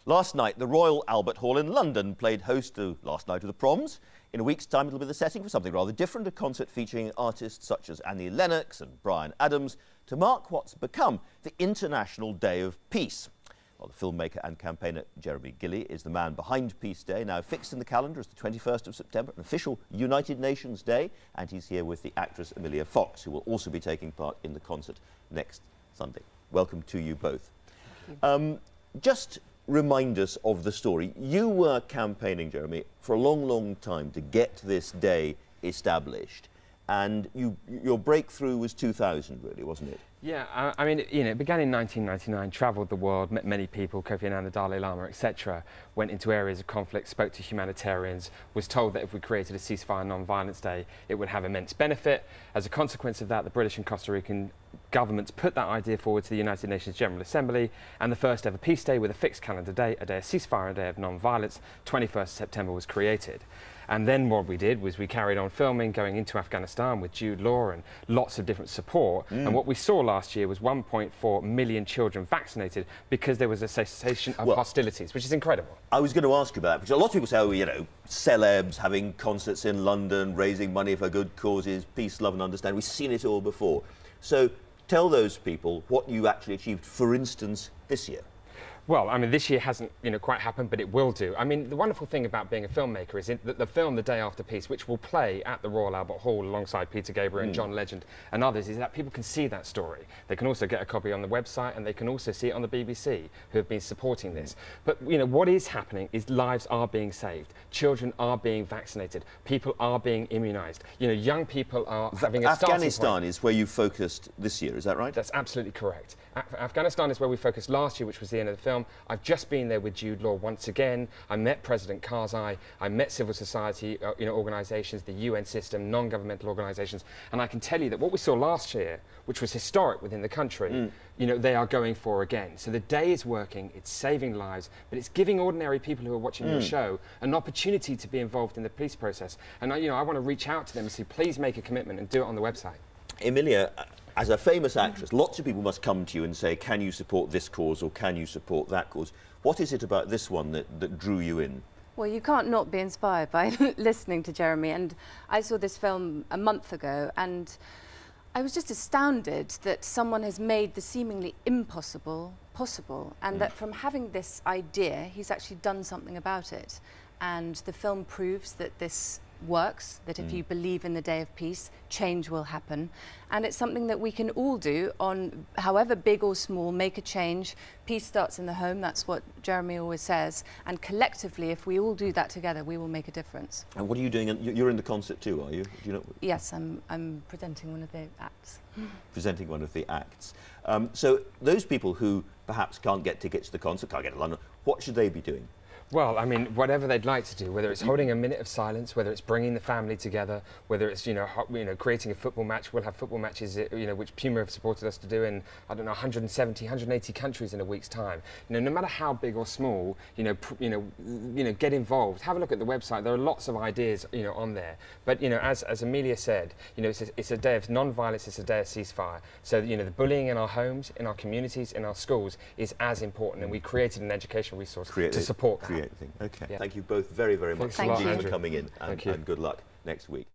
Last night, the Royal Albert Hall in London played host to last night of the proms. In a week's time, it'll be the setting for something rather different, a concert featuring artists such as Annie Lennox and Bryan Adams to mark what's become the International Day of Peace. Well, the filmmaker and campaigner Jeremy Gilley is the man behind Peace Day, now fixed in the calendar as the 21st of September, an official United Nations Day, and he's here with the actress Emilia Fox, who will also be taking part in the concert next Sunday. Welcome to you both. Just remind us of the story. You were campaigning, Jeremy, for a long, long time to get this day established, and your breakthrough was 2000, really, wasn't it? Yeah, I mean, you know, it began in 1999, travelled the world, met many people, Kofi Annan, the Dalai Lama, etc., went into areas of conflict, spoke to humanitarians, was told that if we created a ceasefire non-violence day, it would have immense benefit. As a consequence of that, the British and Costa Rican governments put that idea forward to the United Nations General Assembly, and the first ever Peace Day with a fixed calendar day, a day of ceasefire, a day of non-violence, 21st September was created. And then what we did was we carried on filming, going into Afghanistan with Jude Law and lots of different support. And what we saw last year was 1.4 million children vaccinated because there was a cessation of hostilities, which is incredible. I was going to ask you about that, because a lot of people say, oh, you know, celebs having concerts in London, raising money for good causes, peace, love and understanding. We've seen it all before. So tell those people what you actually achieved, for instance, this year. Well, I mean, this year hasn't, quite happened, but it will do. I mean, the wonderful thing about being a filmmaker is that the film The Day After Peace, which will play at the Royal Albert Hall alongside Peter Gabriel and John Legend and others, is that people can see that story. They can also get a copy on the website, and they can also see it on the BBC, who have been supporting this. But, what is happening is lives are being saved. Children are being vaccinated. People are being immunised. Young people are having a starting point. Afghanistan is where you focused this year, is that right? That's absolutely correct. Afghanistan is where we focused last year, which was the end of the film. I've just been there with Jude Law once again. I met President Karzai. I met civil society organisations, the UN system, non-governmental organisations, and I can tell you that what we saw last year, which was historic within the country, they are going for again. So the day is working, it's saving lives, but it's giving ordinary people who are watching your show an opportunity to be involved in the peace process. And I want to reach out to them and say, please make a commitment and do it on the website. Emilia, as a famous actress, lots of people must come to you and say, can you support this cause or can you support that cause? What is it about this one that drew you in? Well, you can't not be inspired by listening to Jeremy, and I saw this film a month ago and I was just astounded that someone has made the seemingly impossible possible, and that from having this idea, he's actually done something about it. And the film proves that this works, that if you believe in the Day of Peace, change will happen. And it's something that we can all do on, however big or small, make a change. Peace starts in the home, that's what Jeremy always says. And collectively, if we all do that together, we will make a difference. And what are you doing? You're in the concert too, are you? Do you know? Yes, I'm presenting one of the acts. Presenting one of the acts. So those people who perhaps can't get tickets to the concert, can't get to London, what should they be doing? Well, I mean, whatever they'd like to do, whether it's holding a minute of silence, whether it's bringing the family together, whether it's, creating a football match. We'll have football matches, which Puma have supported us to do in, 170, 180 countries in a week's time. No matter how big or small, get involved. Have a look at the website. There are lots of ideas, on there. But, as Emilia said, it's a day of non-violence, it's a day of ceasefire. So, the bullying in our homes, in our communities, in our schools is as important, and we created an education resource to support that. Okay. Yeah. Thank you both very, very much indeed for coming in, and good luck next week.